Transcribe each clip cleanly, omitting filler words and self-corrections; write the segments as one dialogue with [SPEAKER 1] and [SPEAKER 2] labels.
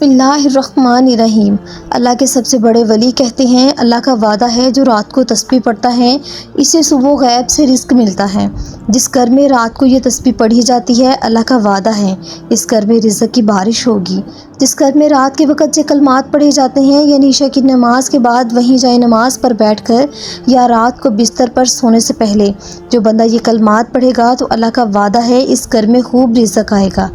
[SPEAKER 1] बिस्मिल्लाहिर्रहमानिर्रहीम। अल्लाह के सबसे बड़े वली कहते हैं, अल्लाह का वादा है जो रात को तस्बीह पढ़ता है इसे सुबह गैब से रिस्क मिलता है। जिस घर में रात को ये तस्बीह पढ़ी जाती है, अल्लाह का वादा है इस घर में रिज़्क़ की बारिश होगी। जिस घर में रात के वक़्त ये कलमात पढ़े जाते हैं, यानी ईशा की नमाज के बाद वहीं जाए नमाज पर बैठकर या रात को बिस्तर पर सोने से पहले जो बंदा ये कलमात पढ़ेगा तो अल्लाह का वादा है इस घर में खूब रिज़्क़ आएगा।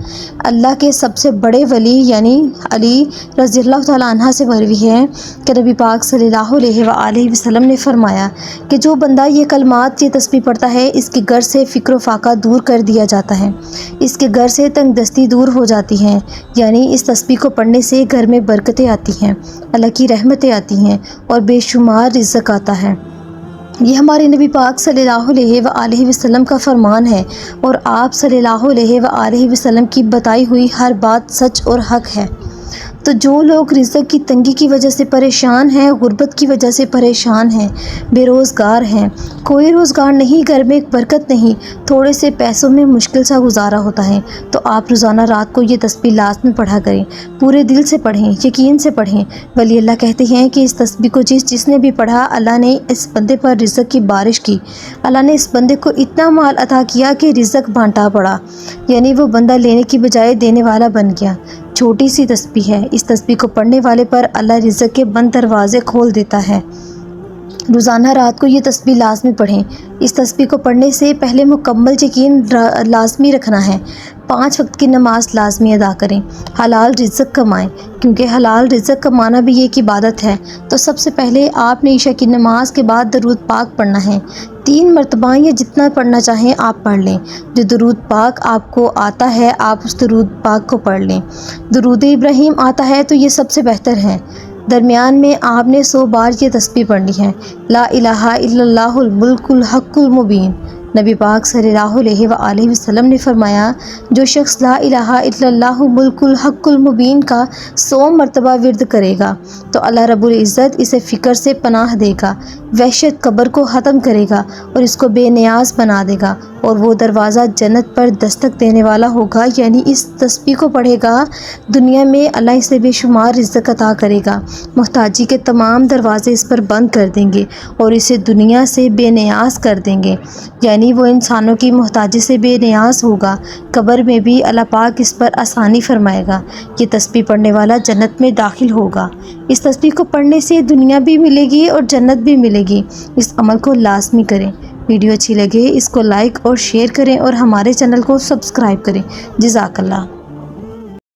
[SPEAKER 1] अल्लाह के सबसे बड़े वली यानी अली रज़ियल्लाहु तआला अन्हा से मरवी है कि नबी पाक सल्लल्लाहु अलैहि वसल्लम ने फरमाया कि जो बंदा ये कलमात ये तस्बीह पढ़ता है, इसके घर से फ़िक्र फाका दूर कर दिया जाता है, इसके घर से तंगदस्ती दूर हो जाती हैं। यानी इस तस्बीह को पढ़ने से घर में बरकतें आती हैं, अल्लाह की रहमतें आती हैं और बेशुमार रिज़्क़ आता है। ये हमारे नबी पाक सल्लल्लाहु अलैहि वसल्लम का फरमान है और आप सल्लल्लाहु अलैहि वसल्लम की बताई हुई हर बात सच और हक है। तो जो लोग रिज़्क़ की तंगी की वजह से परेशान हैं, गुर्बत की वजह से परेशान हैं, बेरोज़गार हैं, कोई रोज़गार नहीं, घर में एक बरकत नहीं, थोड़े से पैसों में मुश्किल सा गुजारा होता है, तो आप रोज़ाना रात को ये तस्बीह लाज़मी पढ़ा करें। पूरे दिल से पढ़ें, यकीन से पढ़ें। वली अल्लाह कहते हैं कि इस तस्बीह को जिसने भी पढ़ा, अल्लाह ने इस बंदे पर रिज़्क़ की बारिश की। अल्लाह ने इस बंदे को इतना माल अता किया कि रिज़्क़ बांटा पड़ा, यानी वो बंदा लेने की बजाय देने वाला बन गया। छोटी सी तस्बीह है, इस तस्बीह को पढ़ने वाले पर अल्लाह रिज़्क़ के बंद दरवाज़े खोल देता है। रोज़ाना रात को ये तस्बीह लाज़मी पढ़ें। इस तस्बीह को पढ़ने से पहले मुकम्मल यकीन लाज़मी रखना है। 5 वक्त की नमाज लाज़मी अदा करें। हलाल रिज़्क़ कमाएं, क्योंकि हलाल रिज़्क़ कमाना भी एक इबादत है। तो सबसे पहले आपने ईशा की नमाज के बाद दरूद पाक पढ़ना है। 3 मरतबा या जितना पढ़ना चाहें आप पढ़ लें। जो दरूद पाक आपको आता है आप उस दरूद पाक को पढ़ लें। दरूद इब्राहीम आता है तो ये सबसे बेहतर है। दरमियान में आपने 100 बार ये तस्बीह पढ़नी है, ला इलाहा इल्लल्लाहुल मुल्कुल हक़्क़ुल मुबीन। नबी पाक सल्लल्लाहु अलैहि वसल्लम ने फरमाया, जो शख्स ला इलाहा इल्लल्लाहु मुल्कुल हक़्क़ुल मुबीन का 100 मरतबा विर्द करेगा तो अल्लाह रब्बुल इज़्ज़त इसे फ़िक्र से पनाह देगा, वहशत कब्र को ख़त्म करेगा और इसको बेनियाज बना देगा और वो दरवाज़ा जन्नत पर दस्तक देने वाला होगा। यानी इस तस्बीह को पढ़ेगा, दुनिया में अल्लाह इसे बेशुमार रिज़्क़ अता करेगा, मुहताजी के तमाम दरवाज़े इस पर बंद कर देंगे और इसे दुनिया से बेनियाज कर देंगे। यानी वो इंसानों की मुहताजी से बेनियाज होगा। कब्र में भी अल्लाह पाक इस पर आसानी फरमाएगा। ये तस्बीह पढ़ने वाला जन्नत में दाखिल होगा। इस तस्बीह को पढ़ने से दुनिया भी मिलेगी और जन्नत भी मिलेगी। इस अमल को लाज़मी करें। वीडियो अच्छी लगे इसको लाइक और शेयर करें और हमारे चैनल को सब्सक्राइब करें। जज़ाकल्लाह।